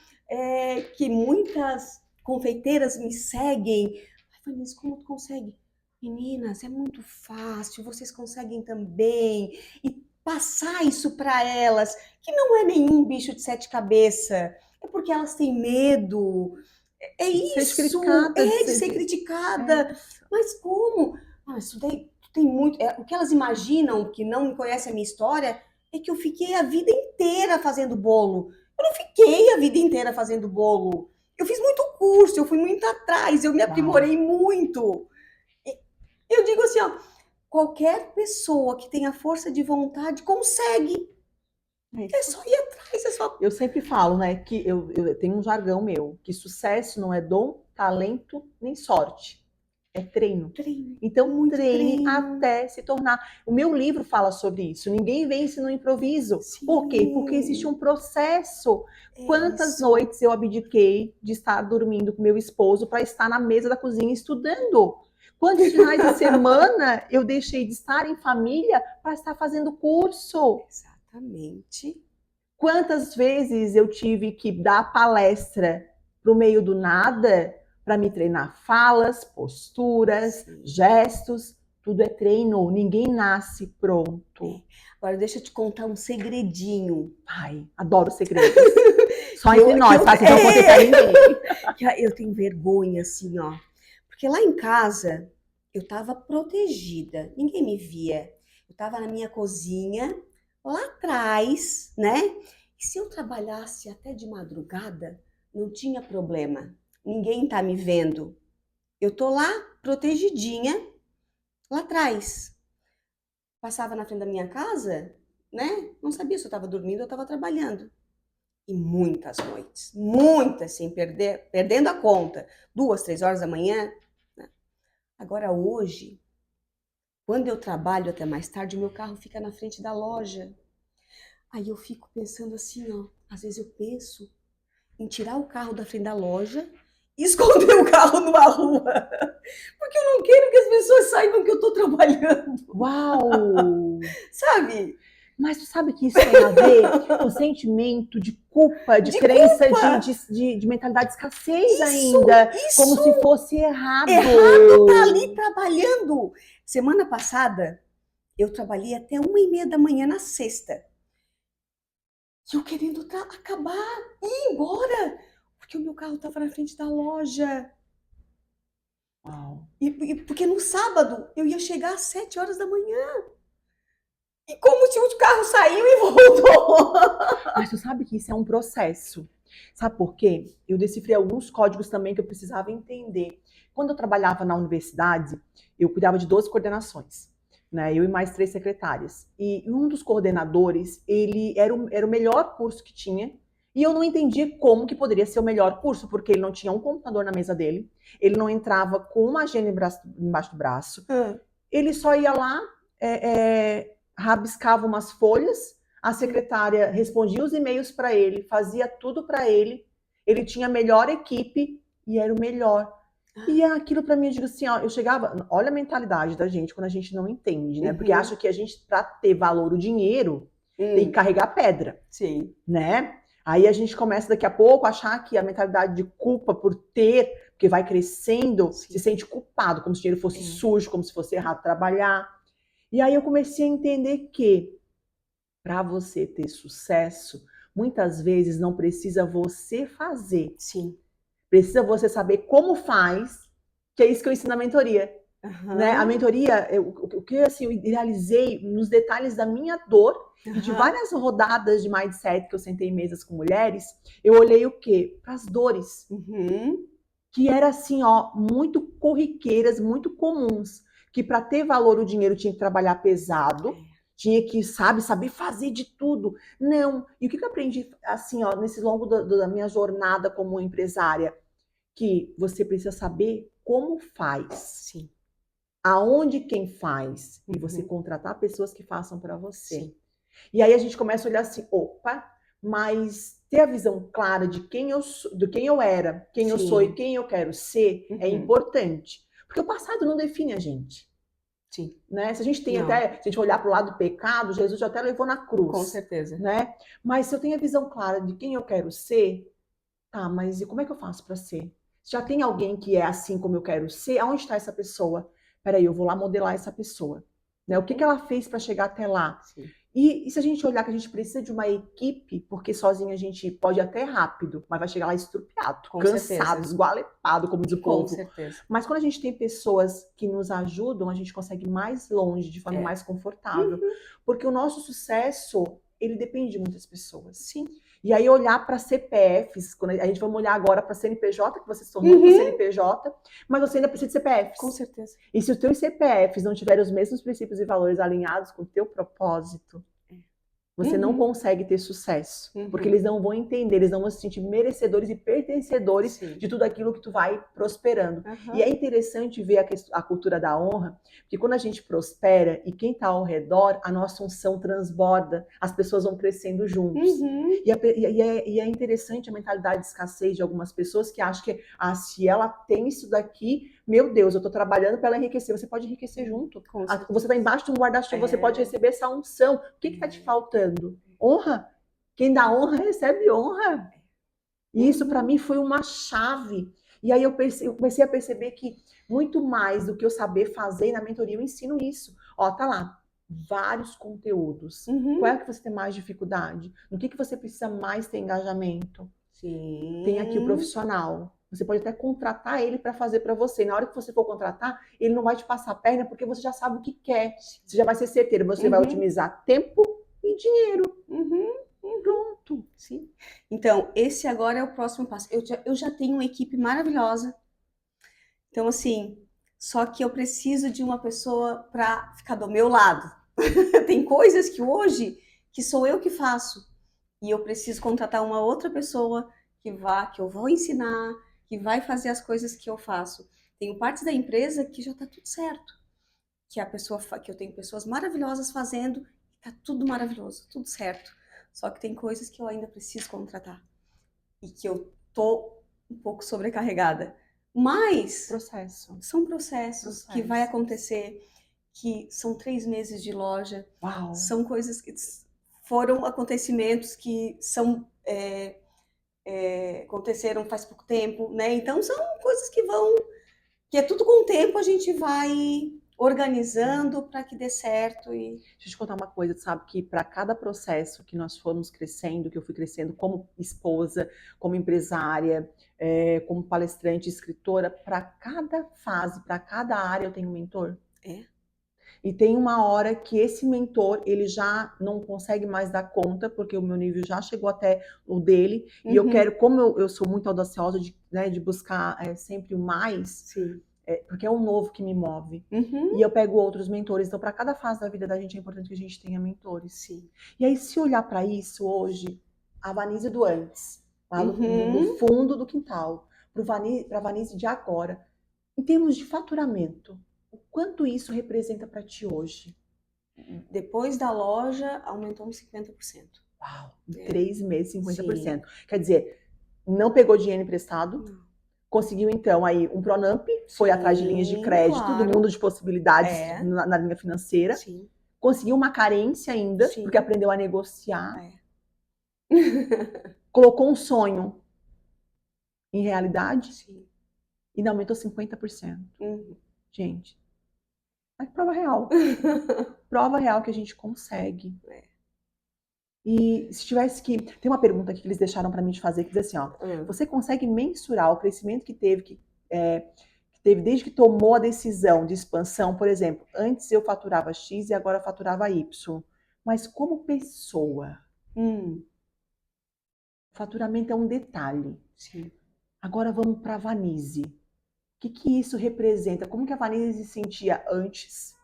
que muitas confeiteiras me seguem. Ai, Vanise, como tu consegue? Meninas, é muito fácil, vocês conseguem também. E passar isso para elas, que não é nenhum bicho de 7 cabeças, é porque elas têm medo. É isso, de ser criticada. Mas como? Mas tu tem muito. O que elas imaginam, que não conhecem a minha história, é que eu fiquei a vida inteira fazendo bolo. Eu não fiquei a vida inteira fazendo bolo. Eu fiz muito curso, eu fui muito atrás, eu me Uau. aprimorei muito. E eu digo assim, ó, qualquer pessoa que tenha força de vontade consegue. É É isso. só ir atrás, é só Eu sempre falo, né, que eu tenho um jargão meu, que sucesso não é dom, talento, nem sorte. É treino. treino, Então, muito treine treino. até se tornar. O meu livro fala sobre isso. Ninguém vence no improviso. Por quê? Porque existe Sim, um processo. é Quantas isso. noites eu abdiquei de estar dormindo com meu esposo para estar na mesa da cozinha estudando? Quantos finais de semana eu deixei de estar em família para estar fazendo curso? Exatamente. Quantas vezes eu tive que dar palestra para o meio do nada para me treinar falas, posturas, Sim. gestos? Tudo é treino, ninguém nasce pronto. Agora deixa eu te contar um segredinho Ai, adoro segredos. Só que entre eu, que nós, eu, tá? Vocês não contem pra ninguém. que eu tenho vergonha, assim, ó. Porque lá em casa eu tava protegida, ninguém me via. Eu tava na minha cozinha, lá atrás, né? E se eu trabalhasse até de madrugada, não tinha problema. Ninguém tá me vendo. Eu tô lá, protegidinha, lá atrás. Passava na frente da minha casa, né? Não sabia se eu estava dormindo ou estava trabalhando. E muitas noites, muitas sem perder, perdendo a conta, 2, 3 horas da manhã. Né? Agora hoje, quando eu trabalho até mais tarde, o meu carro fica na frente da loja. Aí eu fico pensando assim, ó, às vezes eu penso em tirar o carro da frente da loja e esconder o carro numa rua. Porque eu não quero que as pessoas saibam que eu estou trabalhando, Uau! sabe? Mas tu sabe que isso tem a ver com sentimento de culpa, de De crença, culpa. de mentalidade de escassez Isso, ainda, como isso. se fosse errado. Errado tá ali trabalhando. Semana passada, eu trabalhei até 1h30 da manhã na sexta. E eu querendo acabar, ir embora, porque o meu carro estava na frente da loja. Uau. Porque no sábado eu ia chegar às 7 horas da manhã. E como se o carro saiu e voltou. Mas tu sabe que isso é um processo. Sabe por quê? Eu decifrei alguns códigos também que eu precisava entender. Quando eu trabalhava na universidade, eu cuidava de 12 coordenações, né? Eu e mais 3 secretárias. E um dos coordenadores, ele era o melhor curso que tinha. E eu não entendia como que poderia ser o melhor curso, porque ele não tinha um computador na mesa dele, ele não entrava com uma agenda embaixo do braço, ele só ia lá, rabiscava umas folhas, a secretária respondia os e-mails para ele, fazia tudo para ele, ele tinha a melhor equipe e era o melhor. E aquilo para mim, eu digo assim, ó, eu chegava, olha a mentalidade da gente quando a gente não entende, né? Porque acha que a gente, para ter valor, o dinheiro, tem que carregar pedra, Sim. né? Aí a gente começa daqui a pouco a achar que a mentalidade de culpa por ter, porque vai crescendo, Sim. se sente culpado, como se o dinheiro fosse sujo, como se fosse errado trabalhar. E aí eu comecei a entender que para você ter sucesso, muitas vezes não precisa você fazer. Sim. Precisa você saber como faz, que é isso que eu ensino na mentoria. Né? A mentoria, o que assim, eu idealizei nos detalhes da minha dor e de várias rodadas de mindset que eu sentei em mesas com mulheres, eu olhei o quê? Para as dores. Que era assim, ó, muito corriqueiras, muito comuns, que para ter valor o dinheiro tinha que trabalhar pesado, tinha que, saber fazer de tudo. Não. E o que eu aprendi, assim, ó, nesse longo da minha jornada como empresária? Que você precisa saber como faz. Sim. Aonde quem faz. E você contratar pessoas que façam para você. Sim. E aí a gente começa a olhar assim, opa, mas ter a visão clara de quem eu era, quem eu sou e quem eu quero ser é importante. Porque o passado não define a gente. Sim. Né? Se a gente tem até, se a gente olhar para o lado do pecado, Jesus já até levou na cruz. Com certeza. Né? Mas se eu tenho a visão clara de quem eu quero ser, tá, mas e como é que eu faço para ser? Se já tem alguém que é assim como eu quero ser, aonde está essa pessoa? Peraí, eu vou lá modelar essa pessoa. Né? O que ela fez para chegar até lá? Sim. E se a gente olhar que a gente precisa de uma equipe, porque sozinho a gente pode ir até rápido, mas vai chegar lá estrupiado, Com cansado, certeza. esgualepado, como diz o Com povo. certeza. Mas quando a gente tem pessoas que nos ajudam, a gente consegue ir mais longe, de forma mais confortável. Porque o nosso sucesso, ele depende de muitas pessoas. Sim. E aí olhar para CPFs, quando a gente vai olhar agora para CNPJ, que você se tornou com CNPJ, mas você ainda precisa de CPFs. Com certeza. E se os teus CPFs não tiverem os mesmos princípios e valores alinhados com o teu propósito, você não consegue ter sucesso. Porque eles não vão entender, eles não vão se sentir merecedores e pertencedores de tudo aquilo que tu vai prosperando. E é interessante ver a cultura da honra, porque quando a gente prospera e quem está ao redor, a nossa unção transborda, as pessoas vão crescendo juntos. E é interessante a mentalidade de escassez de algumas pessoas que acham que se ela tem isso daqui, meu Deus, eu estou trabalhando para ela enriquecer. Você pode enriquecer junto. Você está embaixo de um guarda-chuva, você pode receber essa unção. O que está te faltando? Honra. Quem dá honra recebe honra. E isso para mim foi uma chave. E aí eu comecei a perceber que muito mais do que eu saber fazer na mentoria, eu ensino isso. Ó, tá lá, vários conteúdos. Qual é que você tem mais dificuldade? No que você precisa mais ter engajamento? Sim. Tem aqui o profissional. Você pode até contratar ele para fazer para você. Na hora que você for contratar, ele não vai te passar a perna porque você já sabe o que quer. Você já vai ser certeiro. Você vai otimizar tempo e dinheiro. Pronto. Sim. Então, esse agora é o próximo passo. Eu já tenho uma equipe maravilhosa. Então, assim, só que eu preciso de uma pessoa para ficar do meu lado. Tem coisas que hoje que sou eu que faço. E eu preciso contratar uma outra pessoa que eu vou ensinar, que vai fazer as coisas que eu faço. Tenho partes da empresa que já está tudo certo. Que eu tenho pessoas maravilhosas fazendo, está tudo maravilhoso, tudo certo. Só que tem coisas que eu ainda preciso contratar. E que eu tô um pouco sobrecarregada. Mas são processos que vai acontecer, que são 3 meses de loja. Uau. São coisas que foram acontecimentos que aconteceram faz pouco tempo, né? Então são coisas que é tudo com o tempo a gente vai organizando para que dê certo. E deixa eu te contar uma coisa, tu sabe que para cada processo que nós fomos crescendo, que eu fui crescendo como esposa, como empresária, como palestrante, escritora, para cada fase, para cada área eu tenho um mentor. E tem uma hora que esse mentor, ele já não consegue mais dar conta, porque o meu nível já chegou até o dele. E eu quero, como eu sou muito audaciosa de buscar sempre o mais, sim. Porque é o novo que me move. E eu pego outros mentores. Então, para cada fase da vida da gente, é importante que a gente tenha mentores. Sim. E aí, se olhar para isso hoje, a Vanise do antes, lá do fundo do quintal, para a Vanise de agora, em termos de faturamento, o quanto isso representa para ti hoje? Depois da loja, aumentou uns 50%. Uau! Em 3 meses, 50%. Sim. Quer dizer, não pegou dinheiro emprestado, conseguiu então aí um Pronamp, foi atrás de linhas de crédito, do mundo de possibilidades na linha financeira. Sim. Conseguiu uma carência ainda, porque aprendeu a negociar. Colocou um sonho em realidade. Sim. E ainda aumentou 50%. Gente, é prova real. Prova real que a gente consegue. E se tivesse que... Tem uma pergunta aqui que eles deixaram para mim de fazer, que diz assim, ó. Você consegue mensurar o crescimento que teve desde que tomou a decisão de expansão? Por exemplo, antes eu faturava X e agora faturava Y. Mas como pessoa, faturamento é um detalhe. Sim. Agora vamos para a Vanise. O que isso representa? Como que a Vanise se sentia antes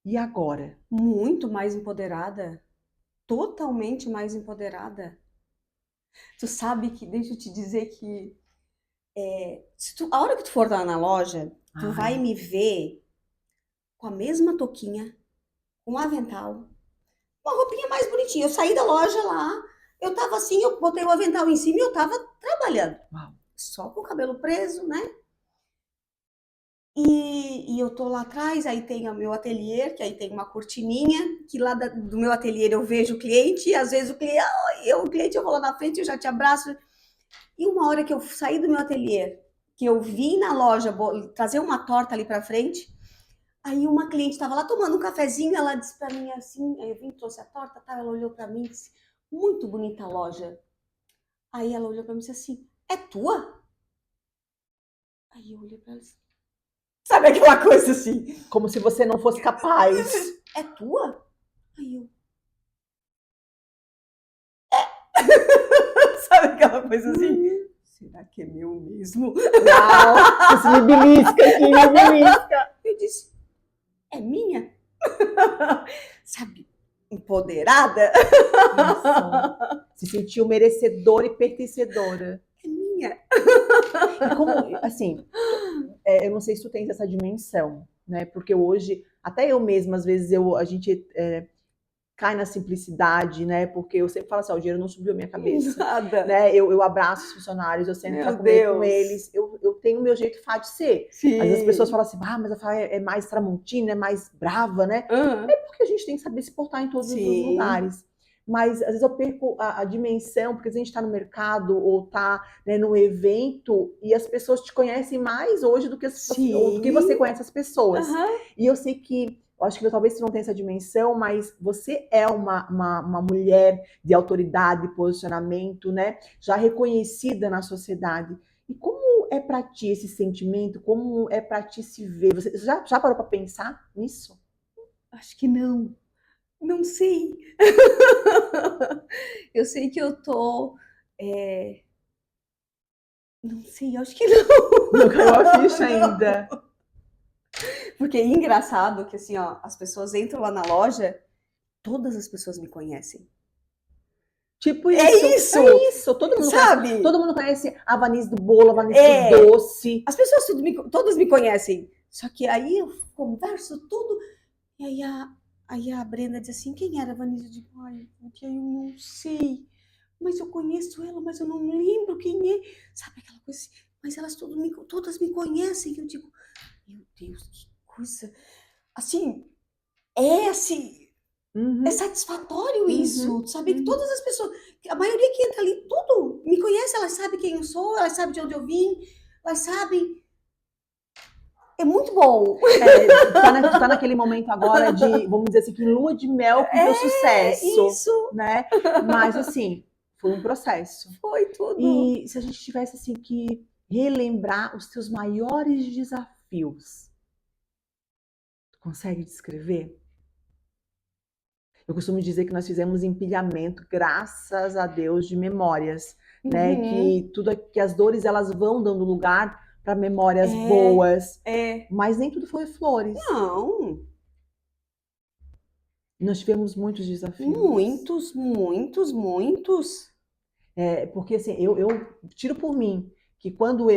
e agora? Muito mais empoderada. Totalmente mais empoderada. Tu sabe que, deixa eu te dizer que a hora que tu for lá na loja, tu vai me ver com a mesma touquinha, com um avental, uma roupinha mais bonitinha. Eu saí da loja lá, eu tava assim, eu botei o avental em cima e eu tava trabalhando. Uau. Só com o cabelo preso, né? E eu tô lá atrás, aí tem o meu ateliê, que aí tem uma cortininha, que lá do meu ateliê eu vejo o cliente, e às vezes o cliente eu vou lá na frente, eu já te abraço. E uma hora que eu saí do meu ateliê, que eu vim na loja trazer uma torta ali pra frente, Aí uma cliente estava lá tomando um cafezinho, ela disse para mim assim, aí eu vim, trouxe a torta, tá? Ela olhou para mim e disse, muito bonita a loja. Aí ela olhou para mim e disse assim, é tua? Aí eu olhei para ela e disse, sabe aquela coisa assim? Como se você não fosse capaz. É tua? Aí eu... Sabe aquela coisa assim? Será que é meu mesmo? Uau, isso me belisca aqui, me belisca. Eu disse, é minha? Sabe, empoderada? Isso. Se sentiu merecedora e pertencedora. É minha. E como, assim, eu não sei se tu tens essa dimensão, né? Porque hoje, até eu mesma, às vezes, a gente cai na simplicidade, né? Porque eu sempre falo assim, o dinheiro não subiu a minha cabeça. Nada. Né? Eu abraço os funcionários, eu sento para comer com eles, eu tenho o meu jeito Fá de ser. Sim. Às vezes as pessoas falam assim, mas a Fá é mais tramontina, é mais brava, né? Uhum. É porque a gente tem que saber se portar em todos os lugares. Mas às vezes eu perco a dimensão, porque a gente está no mercado ou está, né, no evento e as pessoas te conhecem mais hoje do que você conhece as pessoas. Uhum. E eu sei que, eu acho que talvez você não tenha essa dimensão, mas você é uma mulher de autoridade, posicionamento, né, já reconhecida na sociedade. E como é para ti esse sentimento? Como é para ti se ver? Você já parou para pensar nisso? Acho que não. Não sei. Eu sei que eu tô... Não sei, acho que não. Não caiu a ficha ainda. Porque é engraçado que, assim, ó, as pessoas entram lá na loja, todas as pessoas me conhecem. Tipo isso. É isso! É isso. Todo mundo sabe? Conhece, todo mundo conhece a Vanise do bolo, a Vanise do doce. As pessoas todas me conhecem. Só que aí eu converso tudo, e aí a Brenda diz assim, quem era a Vanise? Eu digo, ai, eu não sei. Mas eu conheço ela, mas eu não lembro quem é. Sabe aquela coisa assim? Mas elas todas me conhecem. Eu digo, meu Deus, que coisa. Assim, assim... Uhum. É satisfatório isso, saber que todas as pessoas, a maioria que entra ali, tudo me conhece, elas sabem quem eu sou, elas sabem de onde eu vim, elas sabem. É muito bom. Tu tá naquele momento agora de, vamos dizer assim, que lua de mel com o teu sucesso. Isso. Né? Mas assim, foi um processo. Foi tudo. E se a gente tivesse assim que relembrar os teus maiores desafios, tu consegue descrever? Eu costumo dizer que nós fizemos empilhamento, graças a Deus, de memórias, né? Que as dores elas vão dando lugar para memórias boas. Mas nem tudo foi flores. Não. Nós tivemos muitos desafios. Muitos. Porque assim, eu tiro por mim que quando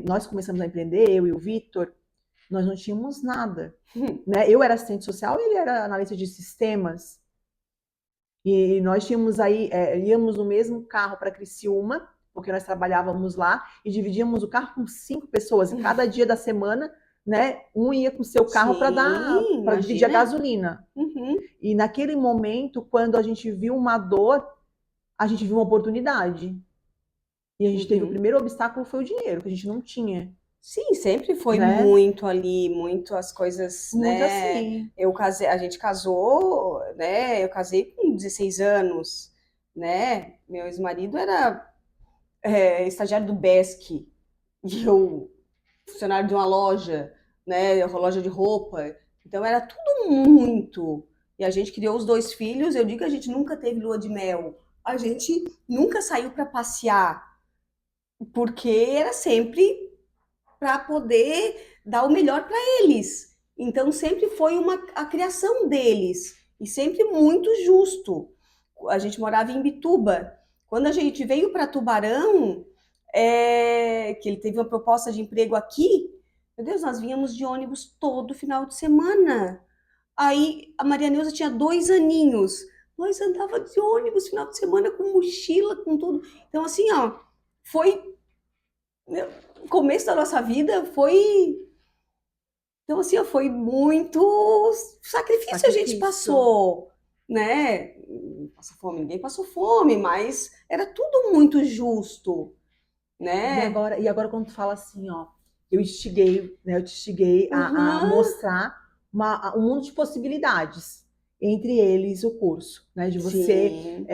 nós começamos a empreender, eu e o Vitor, nós não tínhamos nada. Né? Eu era assistente social e ele era analista de sistemas. E nós tínhamos aí, íamos no mesmo carro para Criciúma, porque nós trabalhávamos lá, e dividíamos o carro com 5 pessoas. E cada dia da semana, né, um ia com o seu carro para dividir a gasolina. E naquele momento, quando a gente viu uma dor, a gente viu uma oportunidade. E a gente teve o primeiro obstáculo, foi o dinheiro, que a gente não tinha. Sim, sempre foi, né? Muito ali, muito as coisas, muito, né? Assim. A gente casou, né? Eu casei com 16 anos, né? Meu ex-marido era estagiário do BESC e eu funcionário de uma loja, né? Uma loja de roupa. Então era tudo muito. E a gente criou os 2 filhos. Eu digo que a gente nunca teve lua de mel. A gente nunca saiu para passear, porque era sempre para poder dar o melhor para eles. Então sempre foi a criação deles e sempre muito justo. A gente morava em Bituba. Quando a gente veio para Tubarão, que ele teve uma proposta de emprego aqui, meu Deus, nós vínhamos de ônibus todo final de semana. Aí a Maria Neuza tinha 2 aninhos. Nós andava de ônibus final de semana com mochila, com tudo. Então assim, ó, foi o começo da nossa vida foi... Então, assim, foi muito sacrifício a gente passou, né? Passa fome, ninguém passou fome, mas era tudo muito justo, né? E agora quando tu fala assim, ó, eu instiguei, né? Eu te instiguei a Uhum. mostrar um mundo de possibilidades, entre eles o curso, né? De você Sim.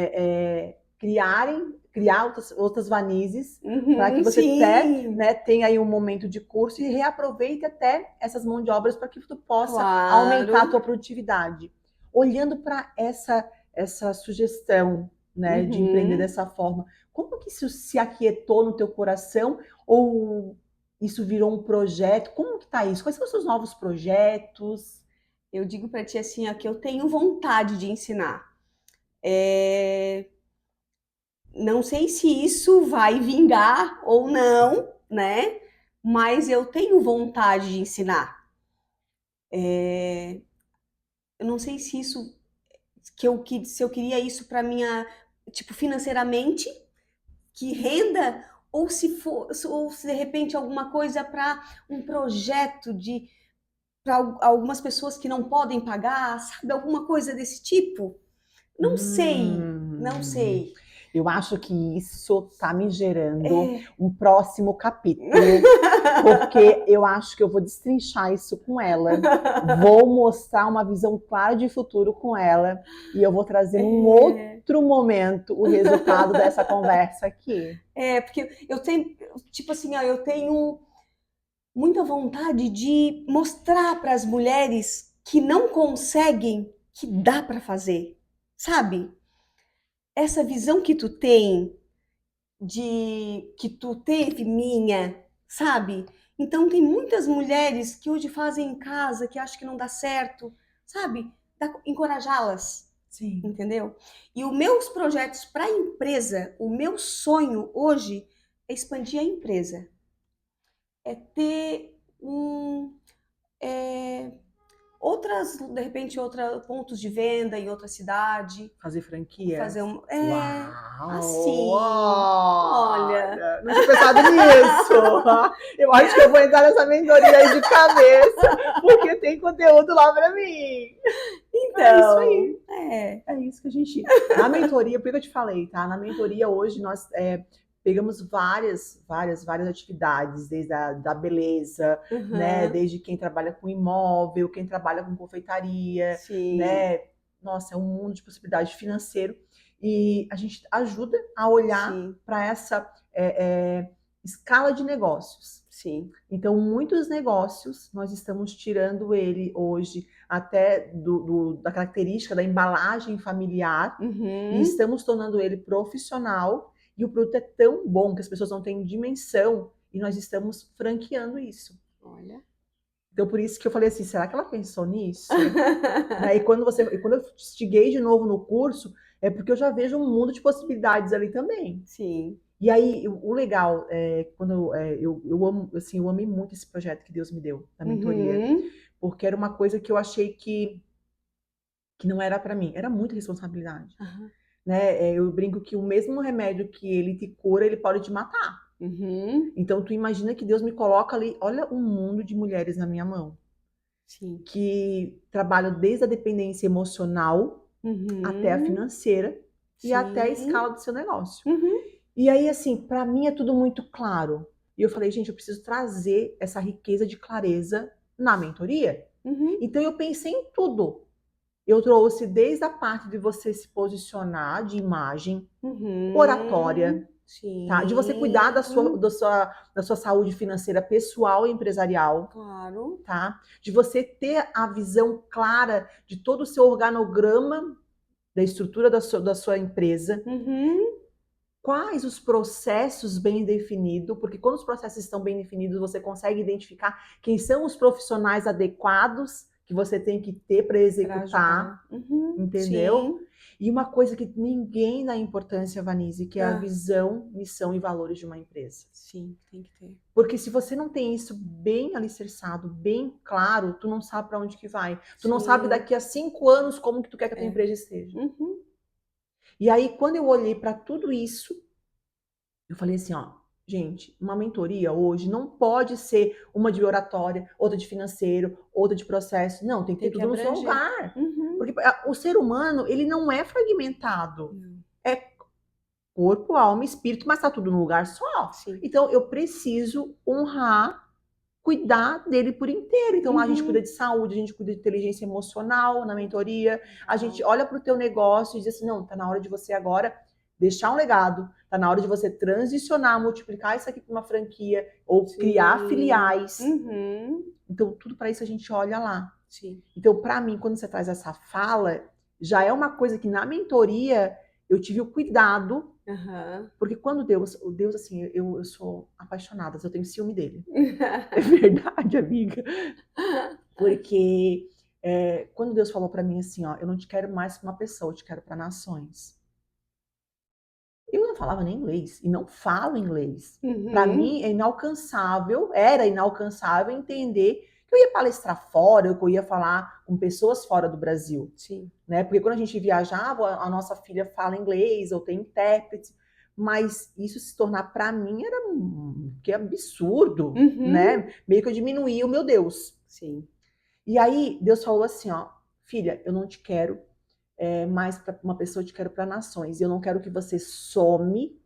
criar outras Vanises, para que Uhum, você até, sim. né, tenha aí um momento de curso e reaproveite até essas mãos de obras para que tu possa aumentar a Claro. tua produtividade. Olhando para essa sugestão, né, de empreender Uhum. dessa forma, como que isso se aquietou no teu coração ou isso virou um projeto? Como que tá isso? Quais são os seus novos projetos? Eu digo para ti assim, ó, que eu tenho vontade de ensinar. É, não sei se isso vai vingar ou não, né? Mas eu tenho vontade de ensinar. Eu não sei se isso se eu queria isso para minha, tipo, financeiramente, que renda, ou se for, ou se de repente alguma coisa para um projeto de para algumas pessoas que não podem pagar, sabe? Alguma coisa desse tipo. Não sei, não Hum, sei. eu acho que isso está me gerando É. um próximo capítulo, porque eu acho que eu vou destrinchar isso com ela, vou mostrar uma visão clara de futuro com ela e eu vou trazer num É, outro momento o resultado dessa conversa aqui. porque eu tenho, tipo assim, ó, eu tenho muita vontade de mostrar para as mulheres que não conseguem que dá para fazer, sabe? Essa visão que tu tem de que tu teve minha, sabe? Então tem muitas mulheres que hoje fazem em casa, que acham que não dá certo, sabe? Encorajá-las, Sim. entendeu? E os meus projetos para a empresa, o meu sonho hoje é expandir a empresa, é ter é, outras, de repente, outros pontos de venda em outra cidade, Fazer franquias? fazer Uau! assim, olha, Olha, não tinha pensado nisso. Eu acho que eu vou entrar nessa mentoria aí de cabeça, porque tem conteúdo lá para mim. É isso então, aí. É isso que a gente. Na mentoria, por que eu te falei, tá? Na mentoria hoje nós pegamos várias atividades, desde da beleza, né? uhum, Desde quem trabalha com imóvel, quem trabalha com confeitaria, sim, né? Nossa, é um mundo de possibilidade financeiro. E a gente ajuda a olhar sim, para essa escala de negócios. sim, Então, muitos negócios, nós estamos tirando ele hoje até da característica da embalagem familiar e uhum, estamos tornando ele profissional. E o produto é tão bom que as pessoas não têm dimensão e nós estamos franqueando isso. olha. Então, por isso que eu falei assim, será que ela pensou nisso? Né? E quando eu instiguei de novo no curso, é porque eu já vejo um mundo de possibilidades ali também. Sim, E aí, o legal é quando eu amo, assim, eu amei muito esse projeto que Deus me deu, da mentoria, uhum, porque era uma coisa que eu achei que não era para mim, era muita responsabilidade, aham, né? Eu brinco que o mesmo remédio que ele te cura, ele pode te matar. uhum, Então, tu imagina que Deus me coloca ali, olha um mundo de mulheres na minha mão, sim, que trabalham desde a dependência emocional até a uhum, financeira e até a sim, escala do seu negócio. uhum, E aí, assim, para mim é tudo muito claro. E eu falei, gente, eu preciso trazer essa riqueza de clareza na mentoria. uhum, Então eu pensei em tudo. Eu trouxe desde a parte de você se posicionar, de imagem, oratória, uhum, tá? De você cuidar sim, da sua saúde financeira pessoal e empresarial, claro, tá? De você ter a visão clara de todo o seu organograma da estrutura da sua empresa, uhum, quais os processos bem definidos, porque quando os processos estão bem definidos, você consegue identificar quem são os profissionais adequados que você tem que ter para para ajudar, executar, uhum, entendeu? sim, E uma coisa que ninguém dá importância, Vanise, que é a ah, visão, missão e valores de uma empresa. sim, tem que ter, Porque se você não tem isso bem alicerçado, bem claro, tu não sabe para onde que vai. Tu não sabe sim, daqui a 5 anos como que tu quer que a tua é, empresa esteja. uhum, E aí, quando eu olhei para tudo isso, eu falei assim, ó, gente, uma mentoria hoje não pode ser uma de oratória, outra de financeiro, outra de processo. Não, tem que ter tem que tudo no seu abranger, lugar. uhum, Porque o ser humano, ele não é fragmentado. não, É corpo, alma, espírito, mas tá tudo no lugar só. sim, Então, eu preciso honrar cuidar dele por inteiro. Então, lá a gente cuida Uhum. de saúde, a gente cuida de inteligência emocional na mentoria, a gente Legal. olha para o teu negócio e diz assim, não, tá na hora de você agora deixar um legado, tá na hora de você transicionar, multiplicar isso aqui para uma franquia ou criar Sim. filiais. Uhum. Então, tudo para isso a gente olha lá. Sim. Então, para mim, quando você traz essa fala, já é uma coisa que na mentoria eu tive o cuidado, Aham. porque quando Deus, o Deus assim, eu sou apaixonada, eu tenho ciúme dele. É verdade, amiga. Porque quando Deus falou para mim assim, ó, eu não te quero mais para uma pessoa, eu te quero para nações. Eu não falava nem inglês e não falo inglês. Para Uhum. mim é inalcançável, era inalcançável entender que eu ia palestrar fora, que eu ia falar com pessoas fora do Brasil, Sim. né? Porque quando a gente viajava, a nossa filha fala inglês ou tem intérprete, mas isso se tornar para mim era que absurdo, Uhum. né? Meio que eu diminuía o meu Deus. Sim. E aí Deus falou assim, ó, filha, eu não te quero mais para uma pessoa, eu te quero para nações. E eu não quero que você some